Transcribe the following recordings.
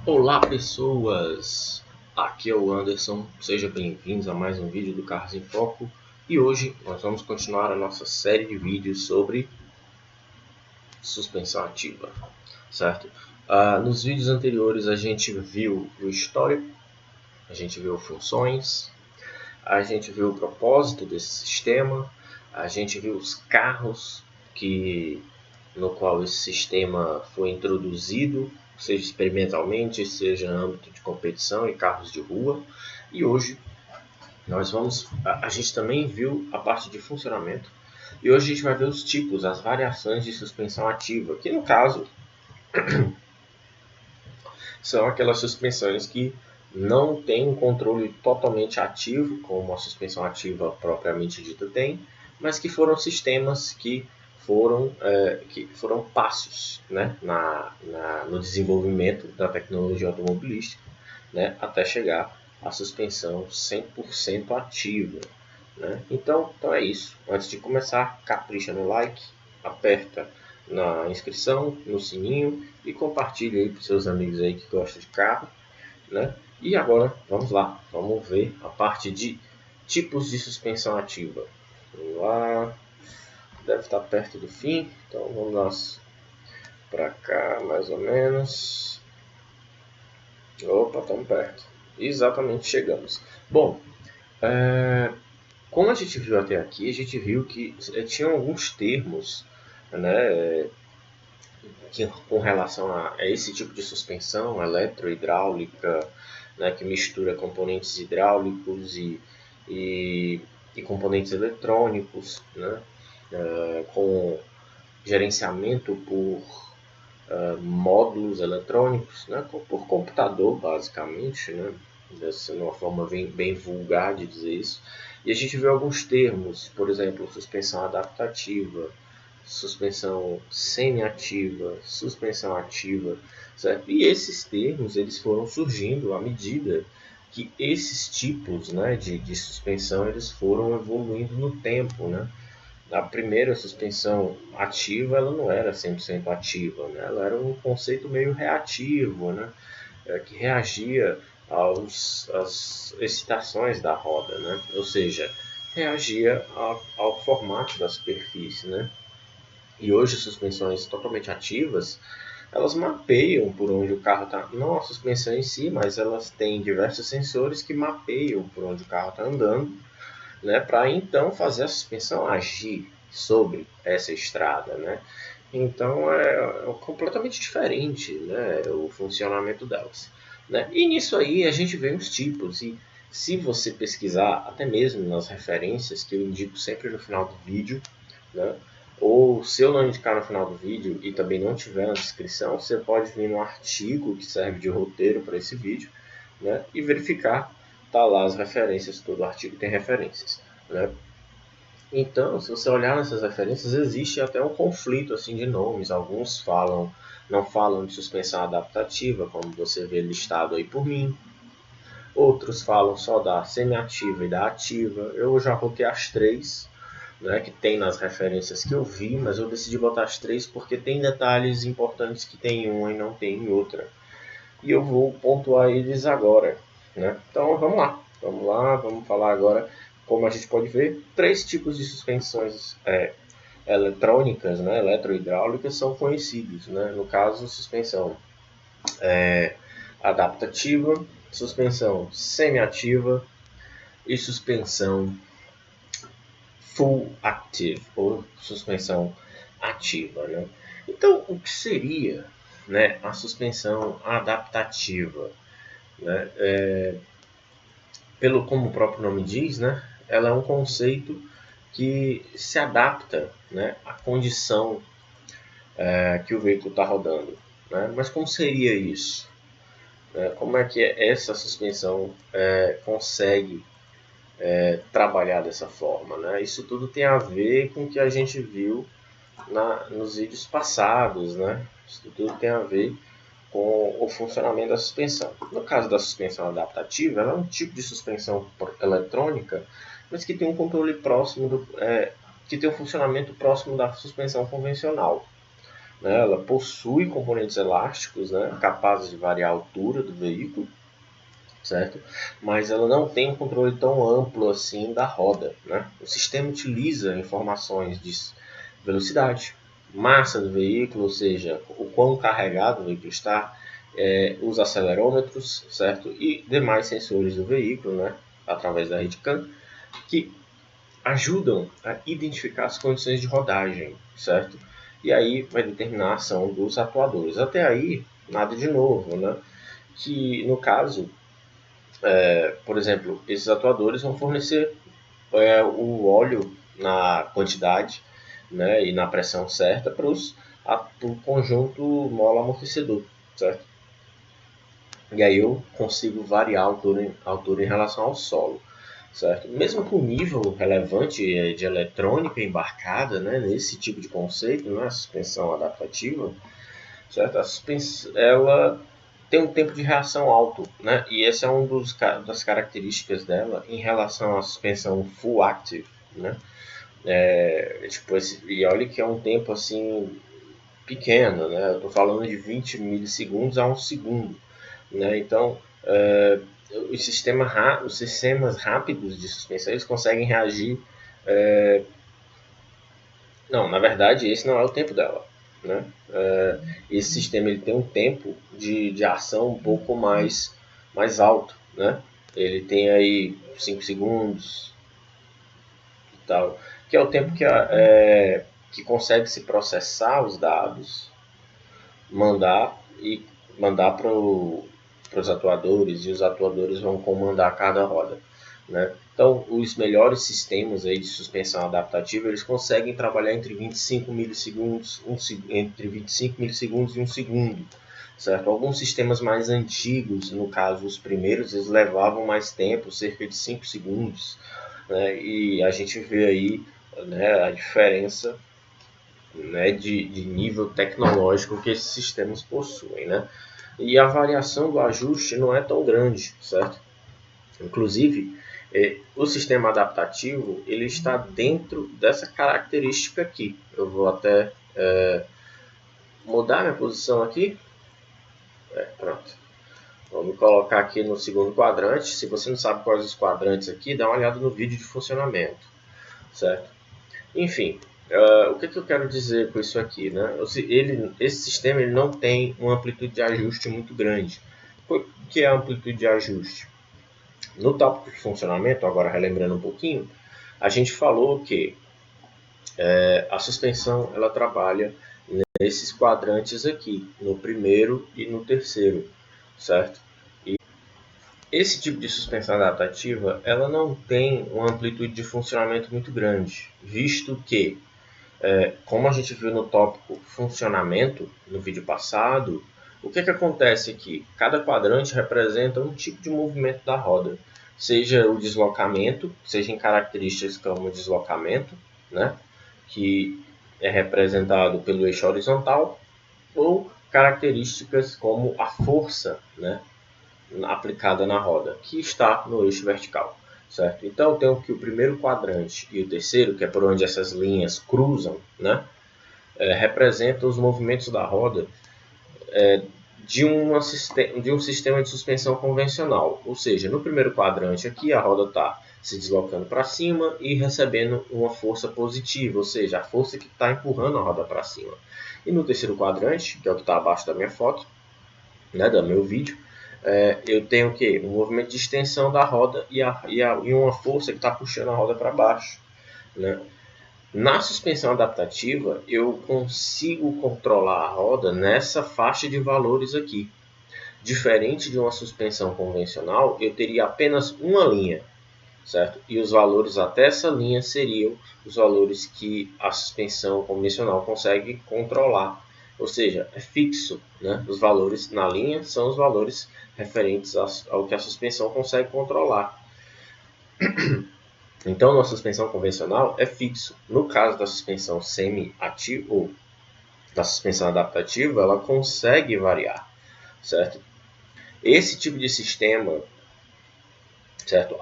Olá pessoas, aqui é o Anderson, sejam bem-vindos a mais um vídeo do Carros em Foco e hoje nós vamos continuar a nossa série de vídeos sobre suspensão ativa, certo? Nos vídeos anteriores a gente viu o histórico, a gente viu funções, a gente viu o propósito desse sistema, a gente viu os carros no qual esse sistema foi introduzido, seja experimentalmente, seja em âmbito de competição e carros de rua. E hoje a gente também viu a parte de funcionamento. E hoje a gente vai ver os tipos, as variações de suspensão ativa, que no caso são aquelas suspensões que não têm um controle totalmente ativo, como a suspensão ativa propriamente dita tem, mas que foram sistemas que foram passos, né, no desenvolvimento da tecnologia automobilística, né, até chegar à suspensão 100% ativa. Né? Então é isso. Antes de começar, capricha no like, aperta na inscrição, no sininho e compartilhe aí para seus amigos aí que gostam de carro. Né? E agora vamos lá, vamos ver a parte de tipos de suspensão ativa. Vamos lá, deve estar perto do fim, então vamos para cá mais ou menos. Opa, estamos perto. Exatamente, chegamos. Bom, como a gente viu até aqui, a gente viu que tinham alguns termos, né, com relação a esse tipo de suspensão eletrohidráulica, né, que mistura componentes hidráulicos e componentes eletrônicos, né, com gerenciamento por módulos eletrônicos, né, por computador basicamente, né, dessa uma forma bem vulgar de dizer isso. E a gente vê alguns termos, por exemplo, suspensão adaptativa, suspensão semi-ativa, suspensão ativa, certo? E esses termos eles foram surgindo à medida que esses tipos, né, de suspensão eles foram evoluindo no tempo, né? A primeira suspensão ativa ela não era 100% ativa, né? Ela era um conceito meio reativo, né? Que reagia às excitações da roda, né? Ou seja, reagia ao formato da superfície. Né? E hoje suspensões totalmente ativas, elas mapeiam por onde o carro está, não a suspensão em si, mas elas têm diversos sensores que mapeiam por onde o carro está andando, né, para então fazer a suspensão agir sobre essa estrada, né? Então é completamente diferente, né, o funcionamento delas, né? E nisso aí a gente vê os tipos e se você pesquisar até mesmo nas referências que eu indico sempre no final do vídeo, né? Ou se eu não indicar no final do vídeo e também não tiver na descrição, você pode vir no artigo que serve de roteiro para esse vídeo, né? E verificar, tá lá as referências, todo artigo tem referências, né? Então, se você olhar nessas referências, existe até um conflito assim de nomes. Alguns não falam de suspensão adaptativa, como você vê listado aí por mim. Outros falam só da semi-ativa e da ativa. Eu já coloquei as três, né, que tem nas referências que eu vi, mas eu decidi botar as três porque tem detalhes importantes que tem em uma e não tem em outra. E eu vou pontuar eles agora. Né? Então vamos lá, vamos falar agora. Como a gente pode ver, três tipos de suspensões eletrônicas, né, eletrohidráulicas, são conhecidos. Né? No caso, suspensão adaptativa, suspensão semi-ativa e suspensão full active, ou suspensão ativa. Né? Então, o que seria, né, a suspensão adaptativa? Né? Como o próprio nome diz, né, ela é um conceito que se adapta, né, à condição que o veículo está rodando. Né? Mas como seria isso? Como é que essa suspensão consegue trabalhar dessa forma? Né? Isso tudo tem a ver com o que a gente viu nos vídeos passados. Né? Isso tudo tem a ver com o funcionamento da suspensão. No caso da suspensão adaptativa, ela é um tipo de suspensão eletrônica, mas que tem um controle próximo que tem um funcionamento próximo da suspensão convencional. né? Ela possui componentes elásticos, né? Capazes de variar a altura do veículo, certo? Mas ela não tem um controle tão amplo assim da roda, né? O sistema utiliza informações de velocidade, massa do veículo, ou seja, o quão carregado o veículo está, os acelerômetros, certo? E demais sensores do veículo, né? Através da rede CAN, que ajudam a identificar as condições de rodagem, certo? E aí vai determinar a ação dos atuadores. Até aí, nada de novo, né? Que no caso, por exemplo, esses atuadores vão fornecer o óleo na quantidade, né, e na pressão certa para o conjunto mola-amortecedor, certo? E aí eu consigo variar a altura em relação ao solo, certo? Mesmo com nível relevante de eletrônica embarcada, né, nesse tipo de conceito, né, a suspensão adaptativa, certo? A suspensão, ela tem um tempo de reação alto, né? E essa é das características dela em relação à suspensão full active, né? E olha que é um tempo assim pequeno, né? Eu estou falando de 20 milissegundos a 1 segundo, né? Então, os sistemas rápidos de suspensão eles conseguem reagir. Não, na verdade, esse não é o tempo dela, né? Esse sistema ele tem um tempo de ação um pouco mais alto, né? Ele tem aí 5 segundos e tal, que é o tempo que consegue se processar os dados, mandar para os atuadores, e os atuadores vão comandar cada roda, né? Então, os melhores sistemas aí de suspensão adaptativa, eles conseguem trabalhar entre 25 milissegundos, entre 25 milissegundos e 1 segundo, certo? Alguns sistemas mais antigos, no caso os primeiros, eles levavam mais tempo, cerca de 5 segundos, né? E a gente vê aí, né, a diferença, né, de nível tecnológico que esses sistemas possuem, né? E a variação do ajuste não é tão grande, certo? Inclusive, o sistema adaptativo ele está dentro dessa característica aqui. Eu vou até mudar minha posição aqui. Pronto. Vou me colocar aqui no segundo quadrante. Se você não sabe quais os quadrantes aqui, dá uma olhada no vídeo de funcionamento, certo? Enfim, o que eu quero dizer com isso aqui, né? Esse sistema ele não tem uma amplitude de ajuste muito grande. O que é a amplitude de ajuste? No tópico de funcionamento, agora relembrando um pouquinho, a gente falou que a suspensão ela trabalha nesses quadrantes aqui, no primeiro e no terceiro, certo? E esse tipo de suspensão adaptativa ela não tem uma amplitude de funcionamento muito grande, visto que como a gente viu no tópico funcionamento, no vídeo passado, o que acontece aqui? Cada quadrante representa um tipo de movimento da roda, seja o deslocamento, seja em características como o deslocamento, né, que é representado pelo eixo horizontal, ou características como a força, né, aplicada na roda, que está no eixo vertical. Certo? Então eu tenho que o primeiro quadrante e o terceiro, que é por onde essas linhas cruzam, né, representam os movimentos da roda de um sistema de suspensão convencional. Ou seja, no primeiro quadrante aqui a roda está se deslocando para cima e recebendo uma força positiva, ou seja, a força que está empurrando a roda para cima. E no terceiro quadrante, que é o que está abaixo da minha foto, né, do meu vídeo, eu tenho o quê? Um movimento de extensão da roda e uma força que está puxando a roda para baixo, né? Na suspensão adaptativa, eu consigo controlar a roda nessa faixa de valores aqui. Diferente de uma suspensão convencional, eu teria apenas uma linha, certo? E os valores até essa linha seriam os valores que a suspensão convencional consegue controlar. Ou seja, é fixo, né? Os valores na linha são os valores referentes ao que a suspensão consegue controlar. Então, na suspensão convencional é fixo. No caso da suspensão semi-ativa ou da suspensão adaptativa, ela consegue variar, certo? Esse tipo de sistema, certo?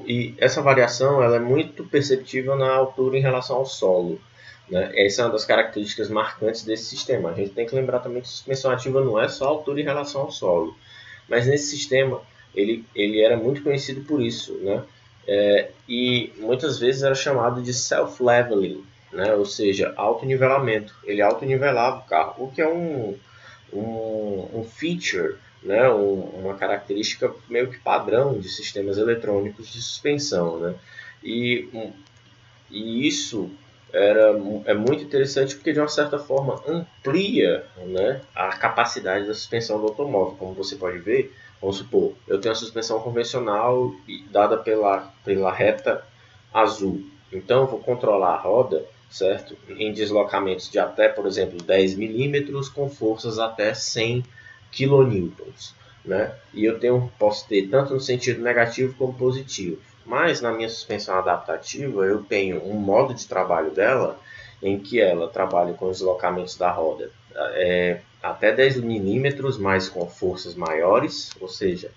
E essa variação ela é muito perceptível na altura em relação ao solo, né? Essa é uma das características marcantes desse sistema. A gente tem que lembrar também que a suspensão ativa não é só a altura em relação ao solo, mas nesse sistema ele era muito conhecido por isso, né? E muitas vezes era chamado de self-leveling, né? Ou seja, autonivelamento. Ele autonivelava o carro, o que é um feature, né? Uma característica meio que padrão de sistemas eletrônicos de suspensão, né? E, e isso é muito interessante porque de uma certa forma amplia, né, a capacidade da suspensão do automóvel. Como você pode ver, vamos supor, eu tenho a suspensão convencional dada pela reta azul. Então eu vou controlar a roda, certo? Em deslocamentos de até, por exemplo, 10 milímetros com forças até 100 kilonewtons, né? E posso ter tanto no sentido negativo como positivo. Mas na minha suspensão adaptativa eu tenho um modo de trabalho dela em que ela trabalha com os deslocamentos da roda até 10 milímetros, mas com forças maiores, ou seja,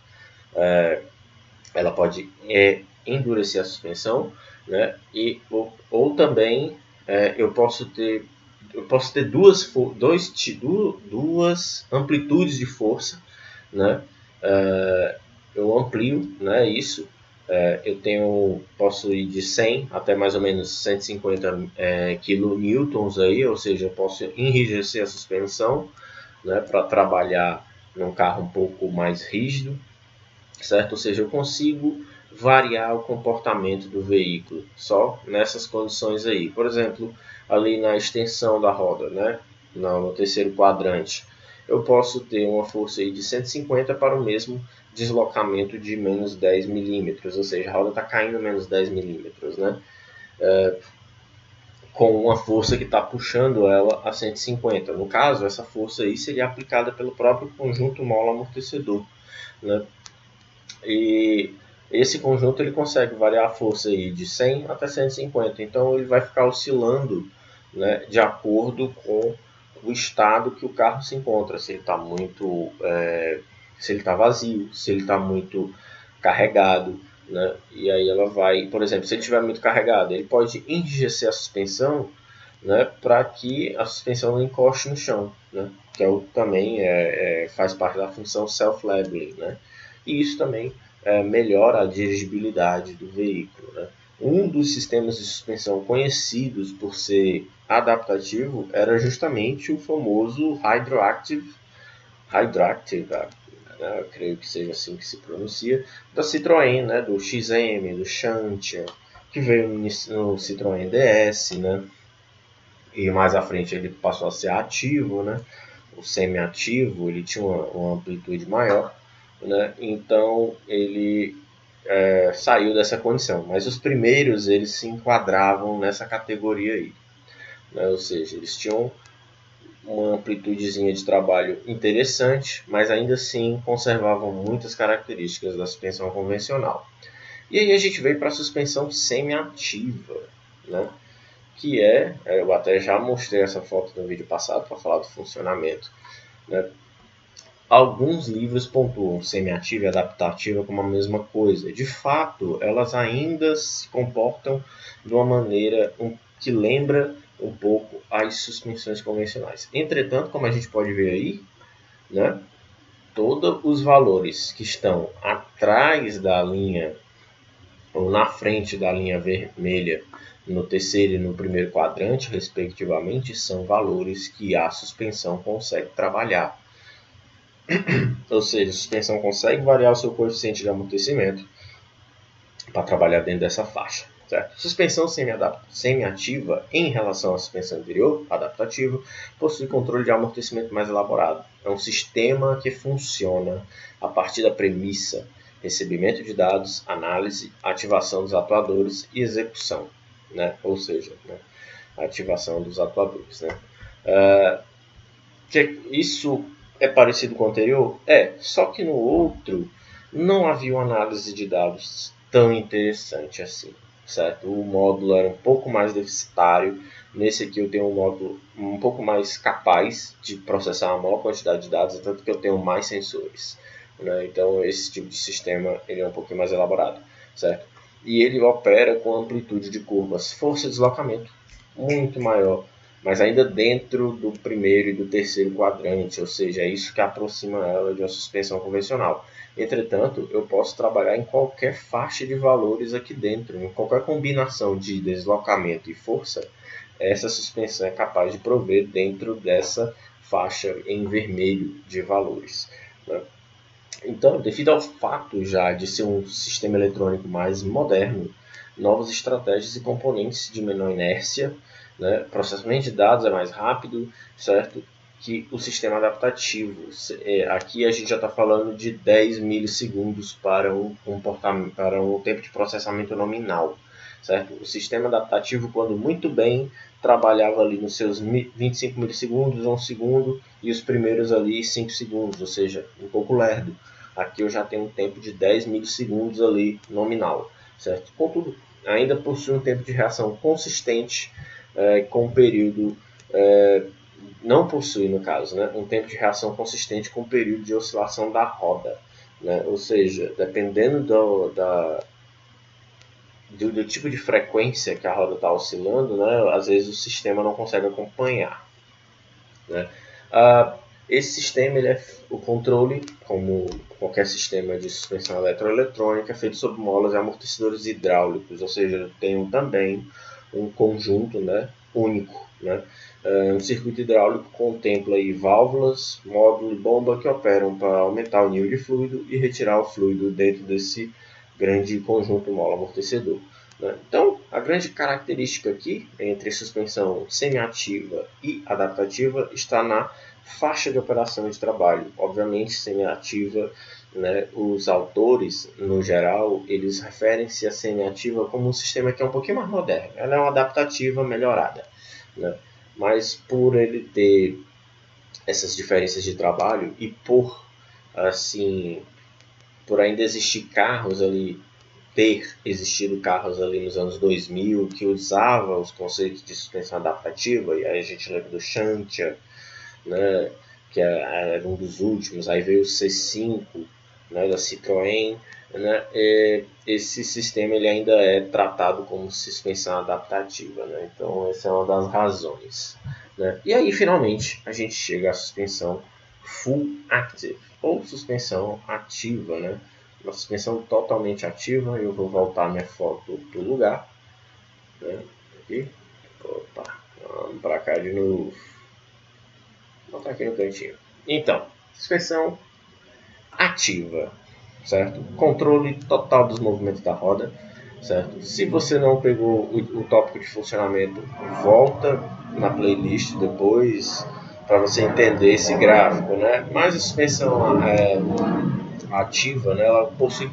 ela pode endurecer a suspensão, né? Ou também eu posso ter duas amplitudes de força, né? Eu amplio, né, isso. Posso ir de 100 até mais ou menos 150 kilonewtons aí, ou seja, eu posso enrijecer a suspensão, né, para trabalhar num carro um pouco mais rígido, certo? Ou seja, eu consigo variar o comportamento do veículo só nessas condições aí. Por exemplo, ali na extensão da roda, né, no terceiro quadrante, eu posso ter uma força aí de 150 para o mesmo deslocamento de menos 10 milímetros, ou seja, a roda está caindo menos 10 milímetros, né? Com uma força que está puxando ela a 150. No caso, essa força aí seria aplicada pelo próprio conjunto mola-amortecedor, né? E esse conjunto ele consegue variar a força aí de 100 até 150. Então ele vai ficar oscilando, né, de acordo com o estado que o carro se encontra. Se ele está se ele está vazio, se ele está muito carregado, né? E aí ela vai, por exemplo, se ele estiver muito carregado, ele pode enrijecer a suspensão, né, para que a suspensão não encoste no chão, né? Que também faz parte da função self-leveling, né? E isso também melhora a dirigibilidade do veículo, né? Um dos sistemas de suspensão conhecidos por ser adaptativo era justamente o famoso Hydroactive, né, eu creio que seja assim que se pronuncia, da Citroën, né, do XM, do Xantia, que veio no Citroën DS, né? E mais à frente ele passou a ser ativo, né? O semi-ativo, ele tinha uma amplitude maior, né? Então ele saiu dessa condição. Mas os primeiros eles se enquadravam nessa categoria aí, né? Ou seja, eles tinham uma amplitudezinha de trabalho interessante, mas ainda assim conservavam muitas características da suspensão convencional. E aí a gente veio para a suspensão semi-ativa, né? Que eu até já mostrei essa foto no vídeo passado para falar do funcionamento, né? Alguns livros pontuam semi-ativa e adaptativa como a mesma coisa. De fato, elas ainda se comportam de uma maneira que lembra um pouco as suspensões convencionais. Entretanto, como a gente pode ver aí, né, todos os valores que estão atrás da linha ou na frente da linha vermelha no terceiro e no primeiro quadrante, respectivamente, são valores que a suspensão consegue trabalhar. Ou seja, a suspensão consegue variar o seu coeficiente de amortecimento para trabalhar dentro dessa faixa. Certo? Suspensão semi-ativa em relação à suspensão anterior, adaptativa, possui controle de amortecimento mais elaborado. É um sistema que funciona a partir da premissa recebimento de dados, análise, ativação dos atuadores e execução, né? Ou seja, né, a ativação dos atuadores. Né? Isso é parecido com o anterior? Só que no outro não havia uma análise de dados tão interessante assim, certo? O módulo era um pouco mais deficitário. Nesse aqui eu tenho um módulo um pouco mais capaz de processar uma maior quantidade de dados, tanto que eu tenho mais sensores, né? Então esse tipo de sistema ele é um pouquinho mais elaborado, certo? E ele opera com amplitude de curvas, força e deslocamento, muito maior, mas ainda dentro do primeiro e do terceiro quadrante, ou seja, é isso que aproxima ela de uma suspensão convencional. Entretanto, eu posso trabalhar em qualquer faixa de valores aqui dentro, em qualquer combinação de deslocamento e força, essa suspensão é capaz de prover dentro dessa faixa em vermelho de valores, né? Então, devido ao fato já de ser um sistema eletrônico mais moderno, novas estratégias e componentes de menor inércia, né? Processamento de dados é mais rápido, certo? Que o sistema adaptativo. Aqui a gente já está falando de 10 milissegundos para para um tempo de processamento nominal, certo? O sistema adaptativo, quando muito bem, trabalhava ali nos seus 25 milissegundos, 1 segundo, e os primeiros ali 5 segundos, ou seja, um pouco lerdo. Aqui eu já tenho um tempo de 10 milissegundos ali nominal, certo? Contudo, ainda possui um tempo de reação consistente com um período... não possui, no caso, né, um tempo de reação consistente com o período de oscilação da roda, né? Ou seja, dependendo do tipo de frequência que a roda está oscilando, né, às vezes o sistema não consegue acompanhar, né? Esse sistema, o controle, como qualquer sistema de suspensão eletroeletrônica, é feito sobre molas e amortecedores hidráulicos, ou seja, eu tenho também um conjunto, né, único, né? Um circuito hidráulico contempla aí válvulas, módulo e bomba que operam para aumentar o nível de fluido e retirar o fluido dentro desse grande conjunto mola-amortecedor, né? Então, a grande característica aqui entre suspensão semiativa e adaptativa está na faixa de operação de trabalho. Obviamente, semiativa, né, os autores, no geral, eles referem-se a semiativa como um sistema que é um pouquinho mais moderno. Ela é uma adaptativa melhorada, né? Mas por ele ter essas diferenças de trabalho e assim, por ainda existir carros ali, ter existido carros ali nos anos 2000 que usava os conceitos de suspensão adaptativa, e aí a gente lembra do Xantia, né, que era um dos últimos, aí veio o C5, né, da Citroën, né, esse sistema ele ainda é tratado como suspensão adaptativa, né, então essa é uma das razões, né. E aí finalmente a gente chega à suspensão full active, ou suspensão ativa, né, uma suspensão totalmente ativa. Eu vou voltar minha foto para o lugar, né, aqui, opa, vamos para cá de novo. Vou botar aqui no cantinho. Então, suspensão ativa, certo? Controle total dos movimentos da roda, certo? Se você não pegou o tópico de funcionamento, volta na playlist depois para você entender esse gráfico, né? Mas a suspensão ativa, né, ela possui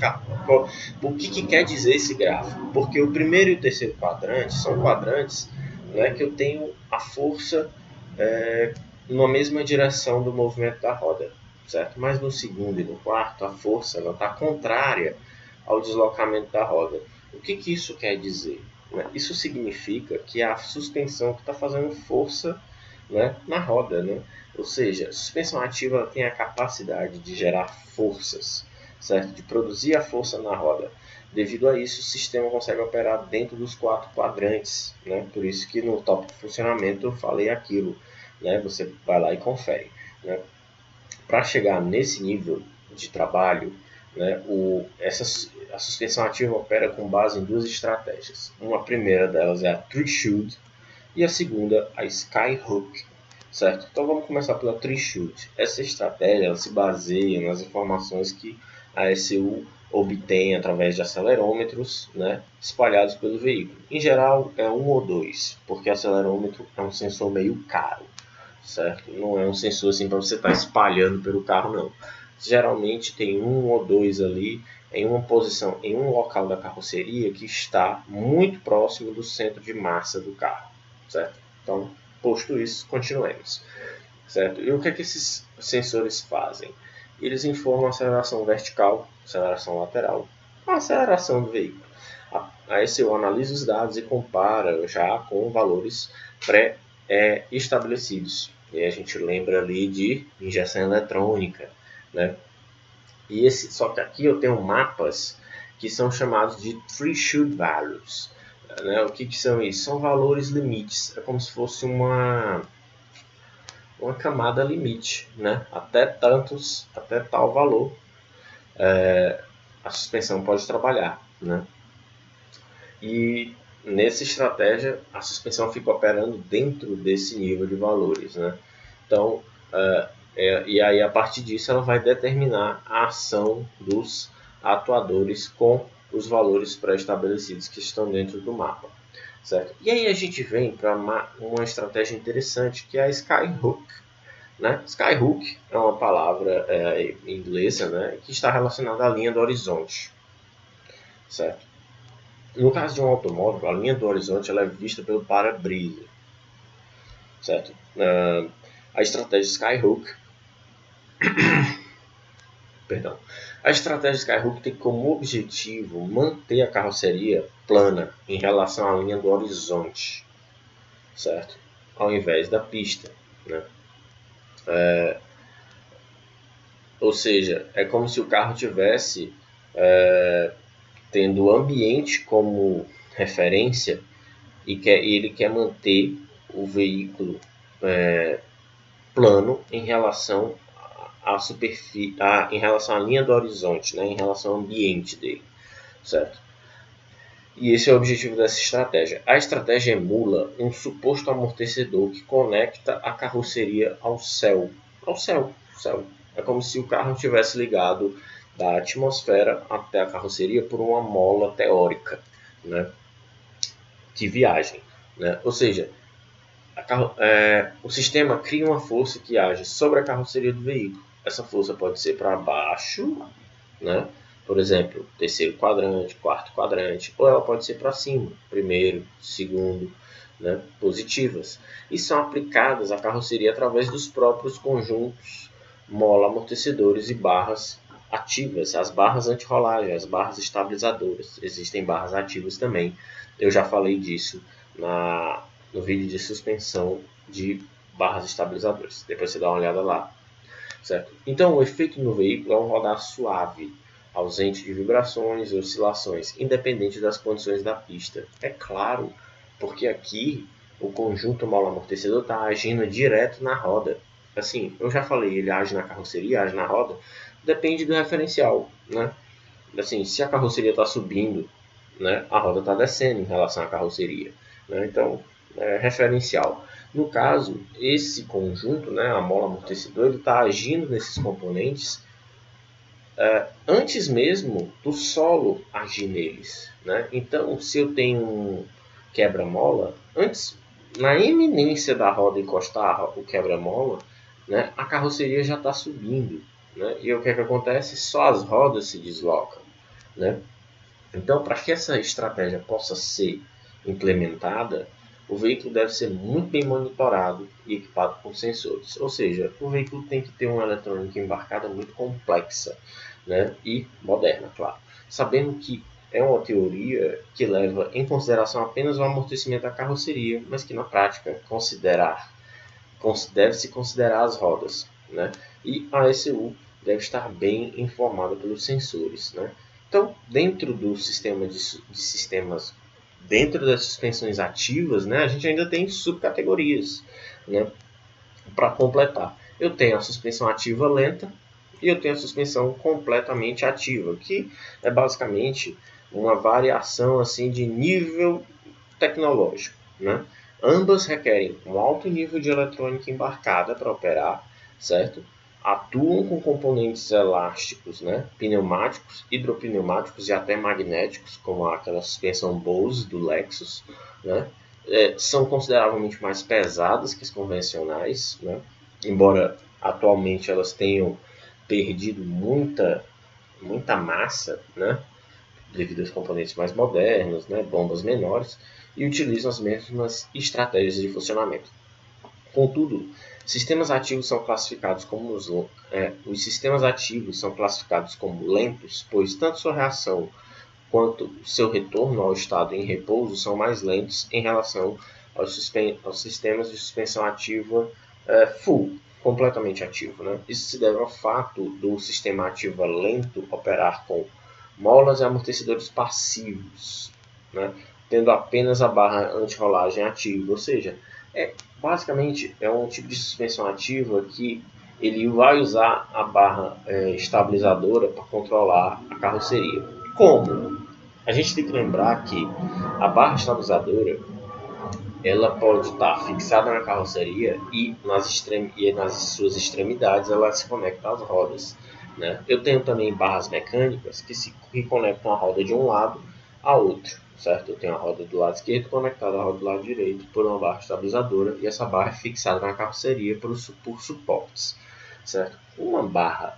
o que quer dizer esse gráfico? Porque o primeiro e o terceiro quadrante são quadrantes, né, que eu tenho a força numa mesma direção do movimento da roda, certo? Mas no segundo e no quarto a força está contrária ao deslocamento da roda. O que isso quer dizer? Isso significa que é a suspensão que está fazendo força, né, na roda, né? Ou seja, a suspensão ativa tem a capacidade de gerar forças, certo? De produzir a força na roda. Devido a isso, o sistema consegue operar dentro dos 4 quadrantes, né? Por isso que no tópico de funcionamento eu falei aquilo, né? Você vai lá e confere, né? Para chegar nesse nível de trabalho, né, a suspensão ativa opera com base em duas estratégias. Uma primeira delas é a Tree Shoot e a segunda a Sky Hook, certo? Então vamos começar pela Tree Shoot. Essa estratégia ela se baseia nas informações que a ECU obtém através de acelerômetros, né, espalhados pelo veículo. Em geral é um ou dois, porque acelerômetro é um sensor meio caro, certo? Não é um sensor assim para você estar espalhando pelo carro, não. Geralmente tem um ou dois ali em uma posição, em um local da carroceria que está muito próximo do centro de massa do carro, certo? Então, posto isso, continuemos, certo? E o que esses sensores fazem? Eles informam a aceleração vertical, aceleração lateral, a aceleração do veículo. A ECU analisa os dados e compara já com valores pré-estabelecidos. E a gente lembra ali de injeção eletrônica, né? Só que aqui eu tenho mapas que são chamados de Tree Shoot Values. né, o que são isso? São valores limites. É como se fosse uma camada limite, né? Até tal valor a suspensão pode trabalhar, né? E nessa estratégia a suspensão fica operando dentro desse nível de valores, né? Então, e aí a partir disso ela vai determinar a ação dos atuadores com os valores pré-estabelecidos que estão dentro do mapa, certo? E aí a gente vem para uma estratégia interessante que é a Skyhook, né? Skyhook é uma palavra inglesa, né, que está relacionada à linha do horizonte, certo? No caso de um automóvel, a linha do horizonte ela é vista pelo para-brisa, certo? A estratégia Skyhook, perdão, a estratégia Skyhook tem como objetivo manter a carroceria plana em relação à linha do horizonte, certo? Ao invés da pista, né? Ou seja, é como se o carro tivesse tendo o ambiente como referência e ele quer manter o veículo plano em relação à superfície, em relação à linha do horizonte, né, em relação ao ambiente dele, certo? E esse é o objetivo dessa estratégia. A estratégia emula um suposto amortecedor que conecta a carroceria ao céu. Céu. É como se o carro estivesse ligado da atmosfera até a carroceria por uma mola teórica, né, de viagem, né? Ou seja, o sistema cria uma força que age sobre a carroceria do veículo. Essa força pode ser para baixo, né? Por exemplo, terceiro quadrante, quarto quadrante, ou ela pode ser para cima, primeiro, segundo, né? Positivas. E são aplicadas à carroceria através dos próprios conjuntos mola amortecedores e barras ativas, as barras anti-rolagem, as barras estabilizadoras. Existem barras ativas também. Eu já falei disso no vídeo de suspensão de barras estabilizadoras. Depois você dá uma olhada lá. Certo? Então, o efeito no veículo é um rodar suave, ausente de vibrações e oscilações, independente das condições da pista. É claro, porque aqui o conjunto mola-amortecedor está agindo direto na roda. Assim, eu já falei, ele age na carroceria, age na roda, depende do referencial, né? Assim, se a carroceria está subindo, né, a roda está descendo em relação à carroceria, né? Então, é referencial. No caso, esse conjunto, né, a mola amortecedor, ele está agindo nesses componentes antes mesmo do solo agir neles, né? Então, se eu tenho um quebra-mola, antes, na iminência da roda encostar o quebra-mola, né, a carroceria já está subindo, né? E o que é que acontece? Só as rodas se deslocam, né? Então, para que essa estratégia possa ser implementada, o veículo deve ser muito bem monitorado e equipado com sensores. Ou seja, o veículo tem que ter uma eletrônica embarcada muito complexa, né, e moderna, claro. Sabendo que é uma teoria que leva em consideração apenas o amortecimento da carroceria, mas que na prática deve-se considerar as rodas, né? E a ECU deve estar bem informada pelos sensores, né? Então, dentro do sistema de sistemas, dentro das suspensões ativas, né, a gente ainda tem subcategorias, né, para completar. Eu tenho a suspensão ativa lenta e eu tenho a suspensão completamente ativa, que é basicamente uma variação assim de nível tecnológico, né? Ambas requerem um alto nível de eletrônica embarcada para operar, certo? Atuam com componentes elásticos, né? Pneumáticos, hidropneumáticos e até magnéticos, como aquela suspensão Bose do Lexus, né? São consideravelmente mais pesadas que as convencionais, né? Embora atualmente elas tenham perdido muita massa, né, devido aos componentes mais modernos, né, bombas menores, e utilizam as mesmas estratégias de funcionamento. Contudo, sistemas ativos são classificados como os sistemas ativos são classificados como lentos, pois tanto sua reação quanto seu retorno ao estado em repouso são mais lentos em relação aos sistemas de suspensão ativa full, completamente ativo, né? Isso se deve ao fato do sistema ativo lento operar com molas e amortecedores passivos, né? tendo apenas a barra anti-rolagem ativa, ou seja, basicamente é um tipo de suspensão ativa que ele vai usar a barra estabilizadora para controlar a carroceria. Como? A gente tem que lembrar que a barra estabilizadora ela pode estar fixada na carroceria e nas suas extremidades ela se conecta às rodas. Né? Eu tenho também barras mecânicas que conectam a roda de um lado a outro. Certo? Eu tenho a roda do lado esquerdo conectada à roda do lado direito por uma barra estabilizadora e essa barra é fixada na carroceria por suportes. Certo? Uma barra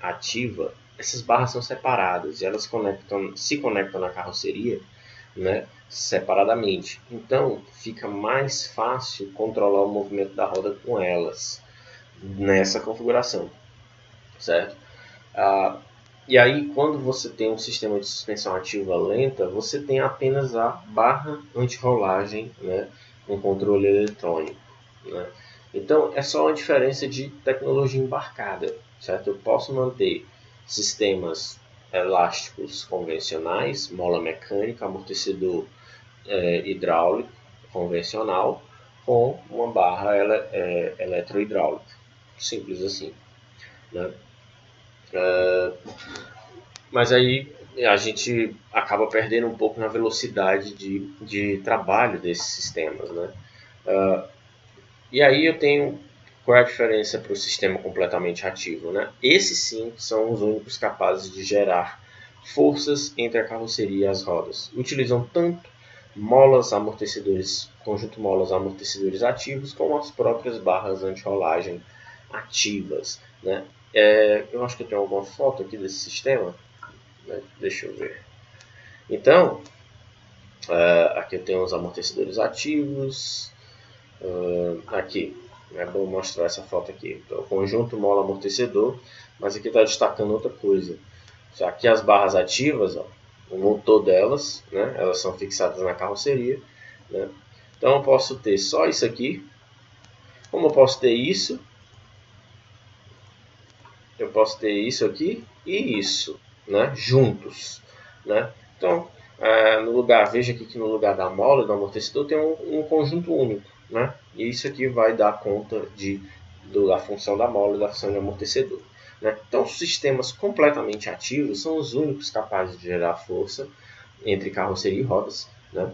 ativa, essas barras são separadas e elas se conectam na carroceria, né, separadamente. Então fica mais fácil controlar o movimento da roda com elas nessa configuração, certo? E aí, quando você tem um sistema de suspensão ativa lenta, você tem apenas a barra anti-rolagem, né, com controle eletrônico. Né? Então, é só uma diferença de tecnologia embarcada, certo? Eu posso manter sistemas elásticos convencionais, mola mecânica, amortecedor hidráulico convencional, com uma barra eletrohidráulica. Simples assim. Né? Mas aí a gente acaba perdendo um pouco na velocidade de trabalho desses sistemas. Né? E aí eu tenho qual é a diferença para o sistema completamente ativo. Né? Esses sim são os únicos capazes de gerar forças entre a carroceria e as rodas. Utilizam tanto molas amortecedores, conjunto molas amortecedores ativos, como as próprias barras anti-rolagem ativas. Né? Eu acho que eu tenho alguma foto aqui desse sistema. Deixa eu ver. Então, aqui eu tenho os amortecedores ativos. Aqui, é bom mostrar essa foto aqui. Então, conjunto mola amortecedor, mas aqui está destacando outra coisa. Aqui as barras ativas, ó, o motor delas, né, elas são fixadas na carroceria. Né? Então eu posso ter só isso aqui. Como eu posso ter isso? Eu posso ter isso aqui e isso, né, juntos. Né? Então, no lugar, veja aqui que no lugar da mola do amortecedor tem um conjunto único. Né? E isso aqui vai dar conta da função da mola e da função do amortecedor. Né? Então, sistemas completamente ativos são os únicos capazes de gerar força entre carroceria e rodas. Né?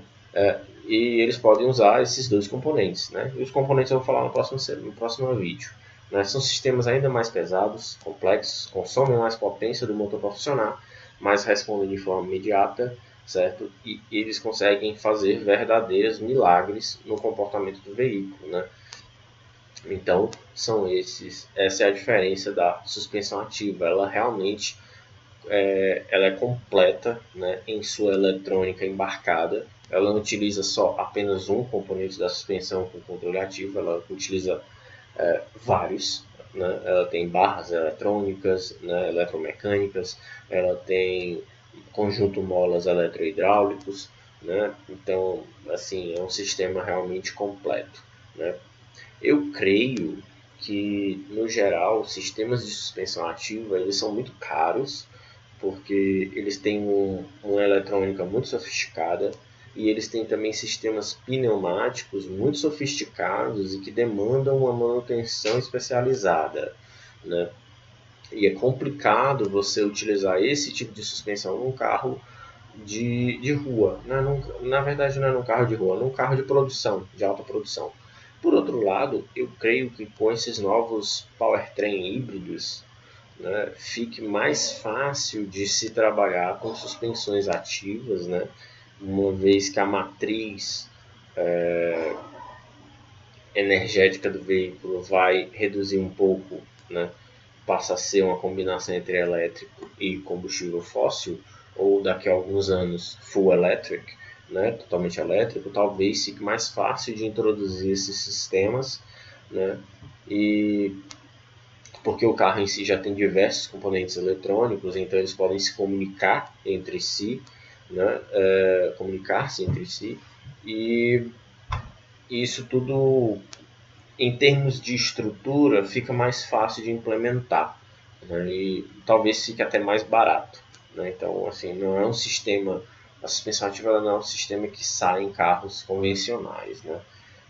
E eles podem usar esses dois componentes. Né? E os componentes eu vou falar no próximo vídeo. Né? São sistemas ainda mais pesados, complexos, consomem mais potência do motor para funcionar, mas respondem de forma imediata, certo? E eles conseguem fazer verdadeiros milagres no comportamento do veículo. Né? Então, essa é a diferença da suspensão ativa. Ela realmente ela é completa, né, em sua eletrônica embarcada. Ela não utiliza só apenas um componente da suspensão com controle ativo, ela utiliza vários. Né? Ela tem barras eletrônicas, né, eletromecânicas, ela tem conjunto molas eletrohidráulicos. Né? Então, assim, é um sistema realmente completo. Né? Eu creio que, no geral, sistemas de suspensão ativa eles são muito caros, porque eles têm uma eletrônica muito sofisticada e eles têm também sistemas pneumáticos muito sofisticados e que demandam uma manutenção especializada. Né? E é complicado você utilizar esse tipo de suspensão num carro de rua. Na verdade, não é num carro de rua, é num carro de produção, de alta produção. Por outro lado, eu creio que com esses novos powertrain híbridos, né, fique mais fácil de se trabalhar com suspensões ativas, né, uma vez que a matriz energética do veículo vai reduzir um pouco, né, passa a ser uma combinação entre elétrico e combustível fóssil, ou daqui a alguns anos full electric, né, totalmente elétrico, talvez fique mais fácil de introduzir esses sistemas, né, e porque o carro em si já tem diversos componentes eletrônicos, então eles podem se comunicar entre si, né, comunicar-se entre si, e isso tudo, em termos de estrutura, fica mais fácil de implementar, né, e talvez fique até mais barato. Né? Então, assim, não é um sistema a suspensão ativa ela não é um sistema que sai em carros convencionais, né?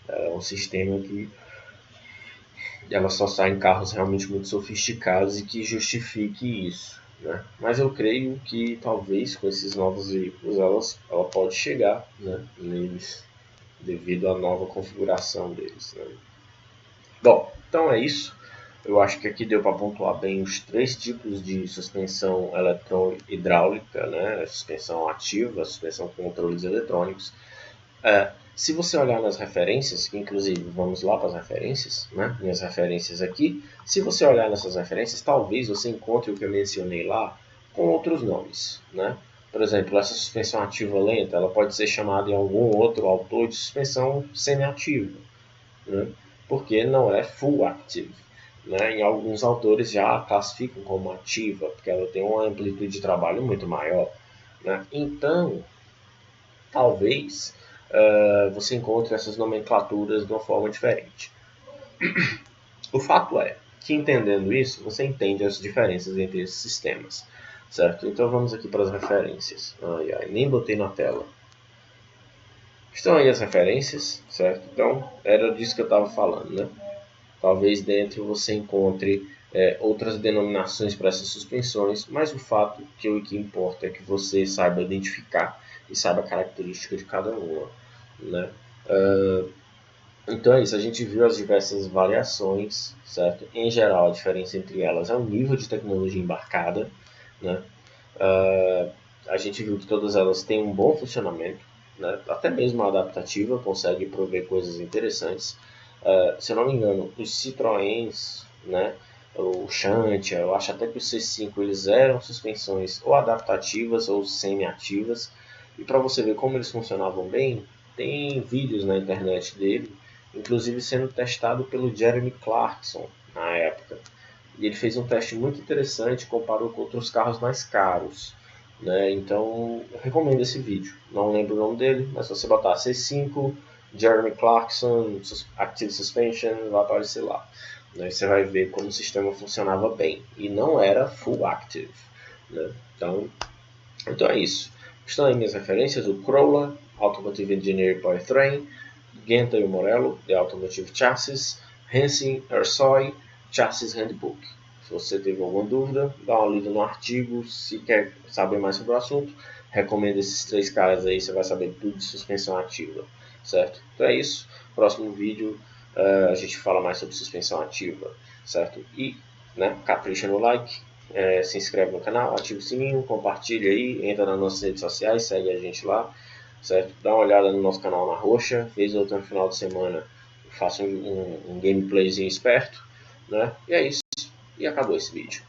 É um sistema que ela só sai em carros realmente muito sofisticados e que justifique isso, né? Mas eu creio que talvez com esses novos veículos ela pode chegar, né, neles devido à nova configuração deles, né? Bom, então é isso. Eu acho que aqui deu para pontuar bem os 3 tipos de suspensão hidráulica, né? Suspensão ativa, suspensão com controles eletrônicos. Se você olhar nas referências, que inclusive vamos lá para as referências, né? Minhas referências aqui. Se você olhar nessas referências, talvez você encontre o que eu mencionei lá com outros nomes, né? Por exemplo, essa suspensão ativa lenta, ela pode ser chamada em algum outro autor de suspensão semi-ativa, né? Porque não é full active, né? Em alguns autores já a classificam como ativa, porque ela tem uma amplitude de trabalho muito maior, né? Então, talvez você encontre essas nomenclaturas de uma forma diferente. O fato é que, entendendo isso, você entende as diferenças entre esses sistemas, certo? Então vamos aqui para as referências. Nem botei na tela. Estão aí as referências, certo? Então, era disso que eu estava falando, né? Talvez dentro você encontre outras denominações para essas suspensões, mas o fato que o que importa é que você saiba identificar e saiba a característica de cada uma, né? Então é isso, a gente viu as diversas variações, certo? Em geral, a diferença entre elas é o nível de tecnologia embarcada, né? A gente viu que todas elas têm um bom funcionamento, né? Até mesmo a adaptativa consegue prover coisas interessantes. Se eu não me engano, os Citroëns, né? O Xantia, eu acho até que o C5 eles eram suspensões ou adaptativas ou semi-ativas. E para você ver como eles funcionavam bem, tem vídeos na internet dele, inclusive sendo testado pelo Jeremy Clarkson na época. E ele fez um teste muito interessante, comparou com outros carros mais caros, né? Então, eu recomendo esse vídeo. Não lembro o nome dele, mas se você botar C5, Jeremy Clarkson, Active Suspension, vai aparecer lá. Né? Você vai ver como o sistema funcionava bem. E não era full active, né? Então é isso. Estão aí minhas referências, o Corolla, Automotive Engineering Powertrain, Genta e Morello, The Automotive Chassis, Hansen Ersoy, Chassis Handbook. Se você teve alguma dúvida, dá uma lida no artigo. Se quer saber mais sobre o assunto, recomendo esses 3 caras aí, você vai saber tudo de suspensão ativa, certo? Então é isso. Próximo vídeo a gente fala mais sobre suspensão ativa, certo? E, né, capricha no like, se inscreve no canal, ativa o sininho, compartilha aí, entra nas nossas redes sociais, segue a gente lá, certo? Dá uma olhada no nosso canal na Roxa, vez ou outra no final de semana eu faço um gameplayzinho esperto, né? E é isso, e acabou esse vídeo.